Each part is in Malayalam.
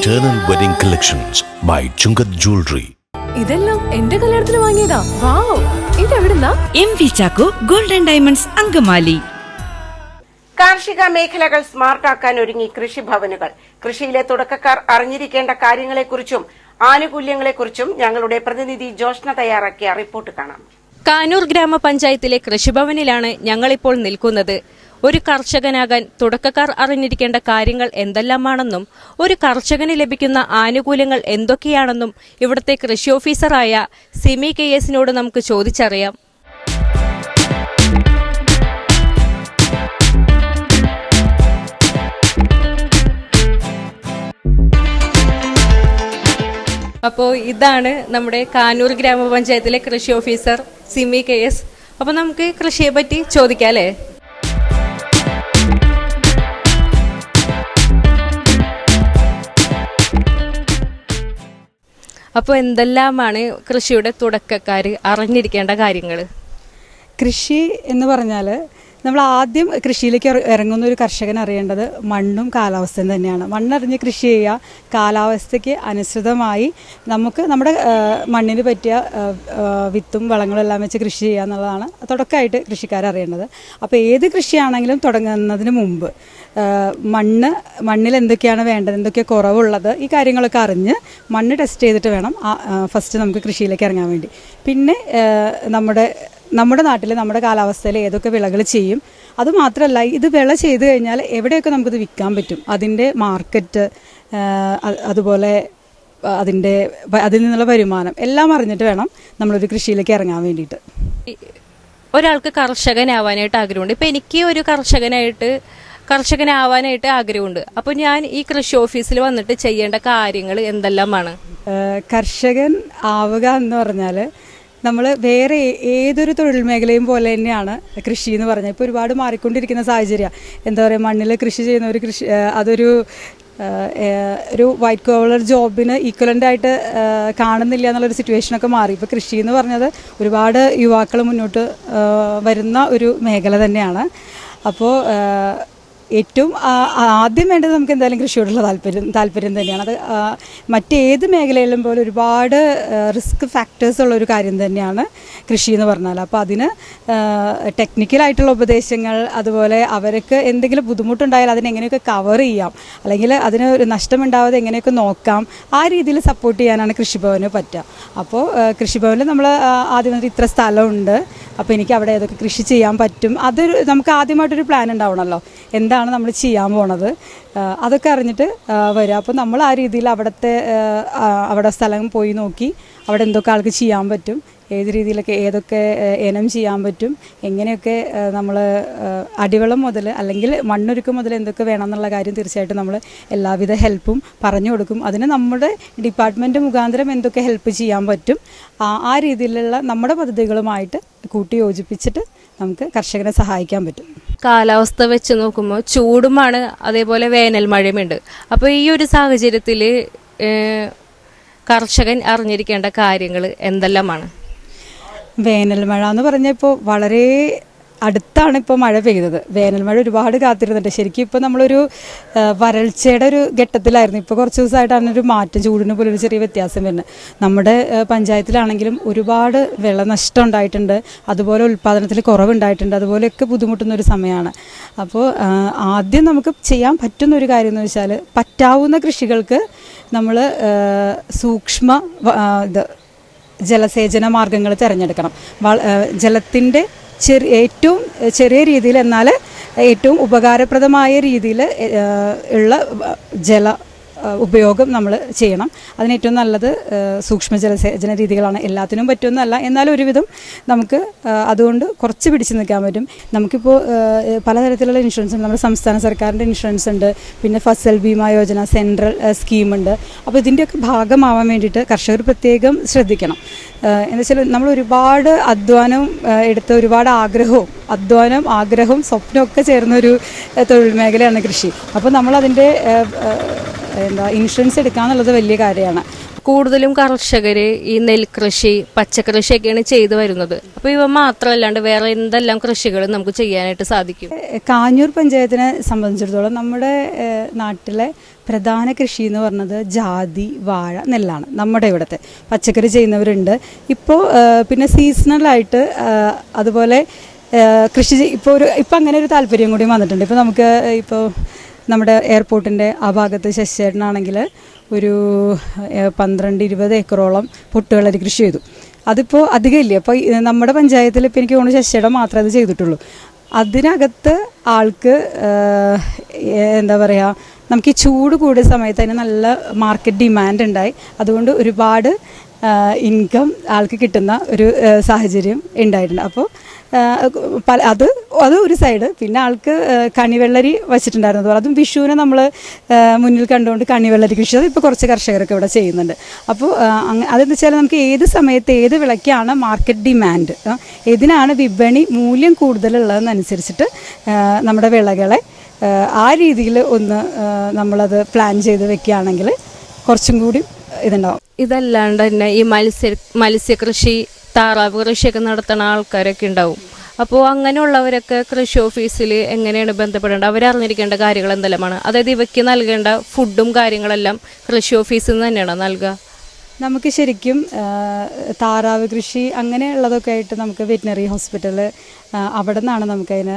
Eternal Wedding Collections by Chungat Jewelry. ഇതെല്ലാം എന്റെ കല്യാണത്തിന് വാങ്ങിയതാ. വാവ്, ഇതെവിടുന്നാ? MV Chacko golden diamonds Angamaly. കാർഷിക മേഖലകൾ സ്മാർട്ടാക്കാൻ ഒരുങ്ങി കൃഷിഭവനുകൾ. കൃഷിയിലെ തുടക്കക്കാർ അറിഞ്ഞിരിക്കേണ്ട കാര്യങ്ങളെക്കുറിച്ചും ആനുകൂല്യങ്ങളെക്കുറിച്ചും ഞങ്ങളുടെ പ്രതിനിധി ജോഷ്ന തയ്യാറാക്കിയ റിപ്പോർട്ട് കാണാം. കാനൂർ ഗ്രാമപഞ്ചായത്തിലെ കൃഷിഭവനിലാണ് ഞങ്ങളിപ്പോൾ നിൽക്കുന്നത്. ഒരു കർഷകനാകാൻ തുടക്കക്കാർ അറിഞ്ഞിരിക്കേണ്ട കാര്യങ്ങൾ എന്തെല്ലാമാണെന്നും ഒരു കർഷകന് ലഭിക്കുന്ന ആനുകൂല്യങ്ങൾ എന്തൊക്കെയാണെന്നും ഇവിടുത്തെ കൃഷി ഓഫീസറായ സിമി KS നമുക്ക് ചോദിച്ചറിയാം. അപ്പോൾ ഇതാണ് നമ്മുടെ കാനൂർ ഗ്രാമപഞ്ചായത്തിലെ കൃഷി ഓഫീസർ സിമി KS. അപ്പോൾ നമുക്ക് കൃഷിയെ പറ്റി ചോദിക്കാം അല്ലേ? അപ്പോൾ എന്തെല്ലാമാണ് കൃഷിയുടെ തുടക്കക്കാർ അറിഞ്ഞിരിക്കേണ്ട കാര്യങ്ങൾ? കൃഷി എന്ന് പറഞ്ഞാൽ നമ്മൾ ആദ്യം കൃഷിയിലേക്ക് ഇറങ്ങുന്ന ഒരു കർഷകൻ അറിയേണ്ടത് മണ്ണും കാലാവസ്ഥയും തന്നെയാണ്. മണ്ണറിഞ്ഞ് കൃഷി ചെയ്യുക, കാലാവസ്ഥയ്ക്ക് അനുസൃതമായി നമുക്ക് നമ്മുടെ മണ്ണിന് പറ്റിയ വിത്തും വളങ്ങളും എല്ലാം വെച്ച് കൃഷി ചെയ്യുക എന്നുള്ളതാണ് തുടക്കമായിട്ട് കൃഷിക്കാരറിയേണ്ടത്. അപ്പോൾ ഏത് കൃഷിയാണെങ്കിലും തുടങ്ങുന്നതിന് മുമ്പ് മണ്ണിൽ എന്തൊക്കെയാണ് വേണ്ടത്, എന്തൊക്കെ കുറവുള്ളത്, ഈ കാര്യങ്ങളൊക്കെ അറിഞ്ഞ് മണ്ണ് ടെസ്റ്റ് ചെയ്തിട്ട് വേണം ഫസ്റ്റ് നമുക്ക് കൃഷിയിലേക്ക് ഇറങ്ങാൻ വേണ്ടി. പിന്നെ നമ്മുടെ നാട്ടിൽ നമ്മുടെ കാലാവസ്ഥയിൽ ഏതൊക്കെ വിളകൾ ചെയ്യും, അതുമാത്രമല്ല ഇത് വിള ചെയ്ത് കഴിഞ്ഞാൽ എവിടെയൊക്കെ നമുക്കിത് വിൽക്കാൻ പറ്റും, അതിൻ്റെ മാർക്കറ്റ്, അതുപോലെ അതിൽ നിന്നുള്ള വരുമാനം എല്ലാം അറിഞ്ഞിട്ട് വേണം നമ്മളൊരു കൃഷിയിലേക്ക് ഇറങ്ങാൻ വേണ്ടിയിട്ട്. ഒരാൾക്ക് കർഷകനാവാനായിട്ട് ആഗ്രഹമുണ്ട്. ഇപ്പം എനിക്ക് ഒരു കർഷകനാവാനായിട്ട് ആഗ്രഹമുണ്ട്. അപ്പോൾ ഞാൻ ഈ കൃഷി ഓഫീസിൽ വന്നിട്ട് ചെയ്യേണ്ട കാര്യങ്ങൾ എന്തെല്ലാമാണ്? കർഷകൻ ആവുക എന്ന് പറഞ്ഞാൽ നമ്മൾ വേറെ ഏതൊരു തൊഴിൽ മേഖലയും പോലെ തന്നെയാണ് കൃഷി എന്ന് പറഞ്ഞാൽ. ഇപ്പോൾ ഒരുപാട് മാറിക്കൊണ്ടിരിക്കുന്ന സാഹചര്യമാണ്. എന്താ പറയുക, മണ്ണിൽ കൃഷി ചെയ്യുന്ന ഒരു അതൊരു വൈറ്റ് കോളർ ജോബിന് ഈക്വലൻ്റായിട്ട് കാണുന്നില്ല എന്നുള്ളൊരു സിറ്റുവേഷനൊക്കെ മാറി. ഇപ്പോൾ കൃഷി എന്ന് പറഞ്ഞത് ഒരുപാട് യുവാക്കൾ മുന്നോട്ട് വരുന്ന ഒരു മേഖല തന്നെയാണ്. അപ്പോൾ ഏറ്റവും ആദ്യം വേണ്ടത് നമുക്ക് എന്തായാലും കൃഷിയോടുള്ള താല്പര്യം തന്നെയാണ്. അത് മറ്റേത് മേഖലയിലും പോലെ ഒരുപാട് റിസ്ക് ഫാക്ടേഴ്സ് ഉള്ളൊരു കാര്യം തന്നെയാണ് കൃഷി എന്ന് പറഞ്ഞാൽ. അപ്പോൾ അതിന് ടെക്നിക്കലായിട്ടുള്ള ഉപദേശങ്ങൾ, അതുപോലെ അവർക്ക് എന്തെങ്കിലും ബുദ്ധിമുട്ടുണ്ടായാൽ അതിനെങ്ങനെയൊക്കെ കവർ ചെയ്യാം, അല്ലെങ്കിൽ അതിന് ഒരു നഷ്ടമുണ്ടാവാതെ എങ്ങനെയൊക്കെ നോക്കാം, ആ രീതിയിൽ സപ്പോർട്ട് ചെയ്യാനാണ് കൃഷിഭവന് പറ്റുക. അപ്പോൾ കൃഷിഭവനിൽ നമ്മൾ ആദ്യം വന്നിട്ട് ഇത്ര സ്ഥലമുണ്ട്, അപ്പോൾ എനിക്ക് അവിടെ ഏതൊക്കെ കൃഷി ചെയ്യാൻ പറ്റും, അതൊരു നമുക്ക് ആദ്യമായിട്ടൊരു പ്ലാൻ ഉണ്ടാവണമല്ലോ, എന്താണ് നമ്മൾ ചെയ്യാൻ പോണത്, അതൊക്കെ അറിഞ്ഞിട്ട് വരിക. അപ്പോൾ നമ്മൾ ആ രീതിയിൽ അവിടെ സ്ഥലം പോയി നോക്കി അവിടെ എന്തൊക്കെ ആൾക്ക് ചെയ്യാൻ പറ്റും, ഏത് രീതിയിലൊക്കെ ഏതൊക്കെ ഇനം ചെയ്യാൻ പറ്റും, എങ്ങനെയൊക്കെ നമ്മൾ അടിവളം മുതൽ അല്ലെങ്കിൽ മണ്ണൊരുക്കം മുതൽ എന്തൊക്കെ വേണം എന്നുള്ള കാര്യം തീർച്ചയായിട്ടും നമ്മൾ എല്ലാവിധ ഹെൽപ്പും പറഞ്ഞു കൊടുക്കും. അതിന് നമ്മുടെ ഡിപ്പാർട്ട്മെൻറ്റ് മുഖാന്തരം എന്തൊക്കെ ഹെൽപ്പ് ചെയ്യാൻ പറ്റും, ആ രീതിയിലുള്ള നമ്മുടെ പദ്ധതികളുമായിട്ട് കൂട്ടി യോജിപ്പിച്ചിട്ട് നമുക്ക് കർഷകനെ സഹായിക്കാൻ പറ്റും. കാലാവസ്ഥ വെച്ച് നോക്കുമ്പോൾ ചൂടുമാണ്, അതേപോലെ വേനൽ മഴയുമുണ്ട്. അപ്പോൾ ഈ ഒരു സാഹചര്യത്തിൽ കർഷകൻ അറിഞ്ഞിരിക്കേണ്ട കാര്യങ്ങൾ എന്തെല്ലാമാണ്? വേനൽ മഴ എന്ന് പറഞ്ഞാൽ ഇപ്പോൾ വളരെ അടുത്താണ് ഇപ്പോൾ മഴ പെയ്തത്. വേനൽ മഴ ഒരുപാട് കാത്തിരുന്നുണ്ട്. ശരിക്കും ഇപ്പോൾ നമ്മളൊരു വരൾച്ചയുടെ ഒരു ഘട്ടത്തിലായിരുന്നു. ഇപ്പോൾ കുറച്ച് ദിവസമായിട്ടാണ് ഒരു മാറ്റം, ചൂടിന് പോലും ഒരു ചെറിയ വ്യത്യാസം വരുന്നത്. നമ്മുടെ പഞ്ചായത്തിലാണെങ്കിലും ഒരുപാട് വിളനഷ്ടം ഉണ്ടായിട്ടുണ്ട്, അതുപോലെ ഉൽപ്പാദനത്തിൽ കുറവുണ്ടായിട്ടുണ്ട്, അതുപോലെയൊക്കെ ബുദ്ധിമുട്ടുന്ന ഒരു സമയമാണ്. അപ്പോൾ ആദ്യം നമുക്ക് ചെയ്യാൻ പറ്റുന്ന ഒരു കാര്യം എന്ന് വെച്ചാൽ പറ്റാവുന്ന കൃഷികൾക്ക് നമ്മൾ സൂക്ഷ്മ ജലസേചന മാർഗങ്ങൾ തിരഞ്ഞെടുക്കണം. ജലത്തിൻ്റെ ഏറ്റവും ചെറിയ രീതിയിൽ എന്നാൽ ഏറ്റവും ഉപകാരപ്രദമായ രീതിയിൽ ഉള്ള ഉപയോഗം നമ്മൾ ചെയ്യണം. അതിന് ഏറ്റവും നല്ലത് സൂക്ഷ്മ ജലസേചന രീതികളാണ്. എല്ലാത്തിനും പറ്റുമെന്നല്ല, എന്നാലും ഒരുവിധം നമുക്ക് അതുകൊണ്ട് കുറച്ച് പിടിച്ചു നിൽക്കാൻ പറ്റും. നമുക്കിപ്പോൾ പലതരത്തിലുള്ള ഇൻഷുറൻസ് ഉണ്ട്. നമ്മുടെ സംസ്ഥാന സർക്കാരിൻ്റെ ഇൻഷുറൻസ് ഉണ്ട്, പിന്നെ ഫസൽ ബീമ യോജന, സെൻട്രൽ സ്കീമുണ്ട്. അപ്പോൾ ഇതിൻ്റെയൊക്കെ ഭാഗമാവാൻ വേണ്ടിയിട്ട് കർഷകർ പ്രത്യേകം ശ്രദ്ധിക്കണം. എന്ന് വെച്ചാൽ നമ്മൾ ഒരുപാട് അധ്വാനം എടുത്ത് ഒരുപാട് ആഗ്രഹവും സ്വപ്നമൊക്കെ ചേർന്നൊരു തൊഴിൽ മേഖലയാണ് കൃഷി. അപ്പോൾ നമ്മളതിൻ്റെ ഇൻഷുറൻസ് എടുക്കുക എന്നുള്ളത് വലിയ കാര്യമാണ്. കൂടുതലും കർഷകര് ഈ നെൽകൃഷി, പച്ചക്കൃഷിയൊക്കെയാണ് ചെയ്തു വരുന്നത്. അപ്പോൾ ഇവ മാത്രമല്ലാണ്ട് വേറെ എന്തെല്ലാം കൃഷികൾ നമുക്ക് ചെയ്യാനായിട്ട് സാധിക്കും? കാഞ്ഞൂർ പഞ്ചായത്തിനെ സംബന്ധിച്ചിടത്തോളം നമ്മുടെ നാട്ടിലെ പ്രധാന കൃഷി എന്ന് പറഞ്ഞത് ജാതി, വാഴ, നെല്ലാണ്. നമ്മുടെ ഇവിടുത്തെ പച്ചക്കറി ചെയ്യുന്നവരുണ്ട്. ഇപ്പോൾ പിന്നെ സീസണലായിട്ട് അതുപോലെ കൃഷി ഇപ്പോൾ അങ്ങനെ ഒരു താല്പര്യം കൂടി വന്നിട്ടുണ്ട്. ഇപ്പോൾ നമുക്ക് ഇപ്പോൾ നമ്മുടെ എയർപോർട്ടിൻ്റെ ആ ഭാഗത്ത് ശശിചേട്ടനാണെങ്കിൽ ഒരു 12-20 ഏക്കറോളം പൊട്ടുകളരി കൃഷി ചെയ്തു. അതിപ്പോൾ അധികമില്ല. അപ്പോൾ നമ്മുടെ പഞ്ചായത്തിൽ ഇപ്പോൾ എനിക്ക് തോന്നുന്നു ശശിചേട്ടൻ മാത്രമേ അത് ചെയ്തിട്ടുള്ളൂ. അതിനകത്ത് ആൾക്ക് എന്താ പറയുക, നമുക്ക് ഈ ചൂട് കൂടിയ സമയത്ത് അതിന് നല്ല മാർക്കറ്റ് ഡിമാൻഡ് ഉണ്ടായി. അതുകൊണ്ട് ഒരുപാട് ഇൻകം ആൾക്ക് കിട്ടുന്ന ഒരു സാഹചര്യം ഉണ്ടായിട്ടുണ്ട്. അപ്പോൾ അത് ഒരു സൈഡ്. പിന്നെ ആൾക്ക് കണിവെള്ളരി വച്ചിട്ടുണ്ടായിരുന്നു. അതും വിഷുവിനെ നമ്മൾ മുന്നിൽ കണ്ടുകൊണ്ട് കണിവെള്ളരി കൃഷി അതിപ്പോൾ കുറച്ച് കർഷകരൊക്കെ ഇവിടെ ചെയ്യുന്നുണ്ട്. അപ്പോൾ അതെന്ന് വെച്ചാൽ നമുക്ക് ഏത് സമയത്ത് ഏത് വിളയ്ക്കാണ് മാർക്കറ്റ് ഡിമാൻഡ്, ഏതിനാണ് വിപണി മൂല്യം കൂടുതലുള്ളതെന്നനുസരിച്ചിട്ട് നമ്മുടെ വിളകളെ ആ രീതിയിൽ ഒന്ന് നമ്മളത് പ്ലാൻ ചെയ്ത് വെക്കുകയാണെങ്കിൽ കുറച്ചും കൂടി ഇതുണ്ടാവും. ഇതല്ലാണ്ട് തന്നെ ഈ മത്സ്യകൃഷി, താറാവ് കൃഷിയൊക്കെ നടത്തുന്ന ആൾക്കാരൊക്കെ ഉണ്ടാവും. അപ്പോൾ അങ്ങനെയുള്ളവരൊക്കെ കൃഷി ഓഫീസിൽ എങ്ങനെയാണ് ബന്ധപ്പെടേണ്ടത്? അവരറിഞ്ഞിരിക്കേണ്ട കാര്യങ്ങൾ എന്തെല്ലാമാണ്? അതായത് ഇവയ്ക്ക് നൽകേണ്ട ഫുഡും കാര്യങ്ങളെല്ലാം കൃഷി ഓഫീസിൽ നിന്ന് തന്നെയാണോ നൽകുക? നമുക്ക് ശരിക്കും താറാവ് കൃഷി അങ്ങനെയുള്ളതൊക്കെ ആയിട്ട് നമുക്ക് വെറ്റിനറി ഹോസ്പിറ്റൽ അവിടെ നിന്നാണ് നമുക്കതിന്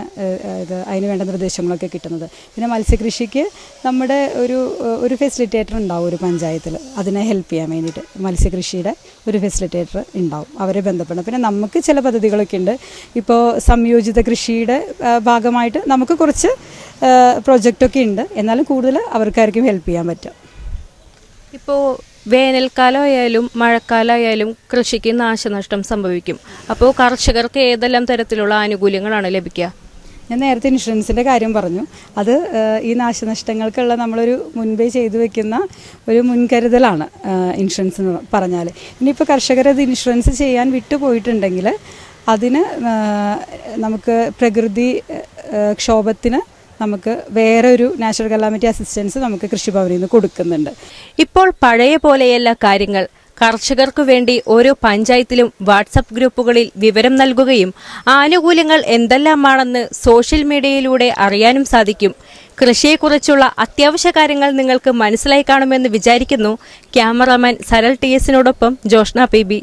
അതിന് വേണ്ട നിർദ്ദേശങ്ങളൊക്കെ കിട്ടുന്നത്. പിന്നെ മത്സ്യകൃഷിക്ക് നമ്മുടെ ഒരു ഫെസിലിറ്റേറ്റർ ഉണ്ടാവും ഒരു പഞ്ചായത്തിൽ, അതിനെ ഹെൽപ്പ് ചെയ്യാൻ വേണ്ടിയിട്ട് മത്സ്യകൃഷിയുടെ ഒരു ഫെസിലിറ്റേറ്റർ ഉണ്ടാവും, അവരെ ബന്ധപ്പെടണം. പിന്നെ നമുക്ക് ചില പദ്ധതികളൊക്കെ ഉണ്ട്. ഇപ്പോൾ സംയോജിത കൃഷിയുടെ ഭാഗമായിട്ട് നമുക്ക് കുറച്ച് പ്രൊജക്റ്റൊക്കെ ഉണ്ട്. എന്നാലും കൂടുതൽ അവർക്കായിരിക്കും ഹെൽപ്പ് ചെയ്യാൻ പറ്റുക. ഇപ്പോൾ വേനൽക്കാലമായാലും മഴക്കാലമായാലും കൃഷിക്ക് നാശനഷ്ടം സംഭവിക്കും. അപ്പോൾ കർഷകർക്ക് ഏതെല്ലാം തരത്തിലുള്ള ആനുകൂല്യങ്ങളാണ് ലഭിക്കുക? ഞാൻ നേരത്തെ ഇൻഷുറൻസിൻ്റെ കാര്യം പറഞ്ഞു. അത് ഈ നാശനഷ്ടങ്ങൾക്കുള്ള നമ്മളൊരു മുൻപേ ചെയ്തു വെക്കുന്ന ഒരു മുൻകരുതലാണ് ഇൻഷുറൻസ് എന്ന് പറഞ്ഞാൽ. ഇനിയിപ്പോൾ കർഷകരത് ഇൻഷുറൻസ് ചെയ്യാൻ വിട്ടുപോയിട്ടുണ്ടെങ്കിൽ അതിന് നമുക്ക് പ്രകൃതി ക്ഷോഭത്തിന് നമുക്ക് വേറെ ഒരു നാച്ചുറൽ കലാമിറ്റി അസിസ്റ്റൻസ് നമുക്ക് കൃഷിഭവനിൽ നിന്ന് കൊടുക്കുന്നുണ്ട്. ഇപ്പോൾ പഴയ പോലെയല്ല കാര്യങ്ങൾ. കർഷകർക്കു വേണ്ടി ഓരോ പഞ്ചായത്തിലും വാട്സപ്പ് ഗ്രൂപ്പുകളിൽ വിവരം നൽകുകയും ആനുകൂല്യങ്ങൾ എന്തെല്ലാമാണെന്ന് സോഷ്യൽ മീഡിയയിലൂടെ അറിയാനും സാധിക്കും. കൃഷിയെക്കുറിച്ചുള്ള അത്യാവശ്യ കാര്യങ്ങൾ നിങ്ങൾക്ക് മനസ്സിലായി കാണുമെന്ന് വിചാരിക്കുന്നു. ക്യാമറാമാൻ സരൽ TS-നോടൊപ്പം ജോഷ്ന PB.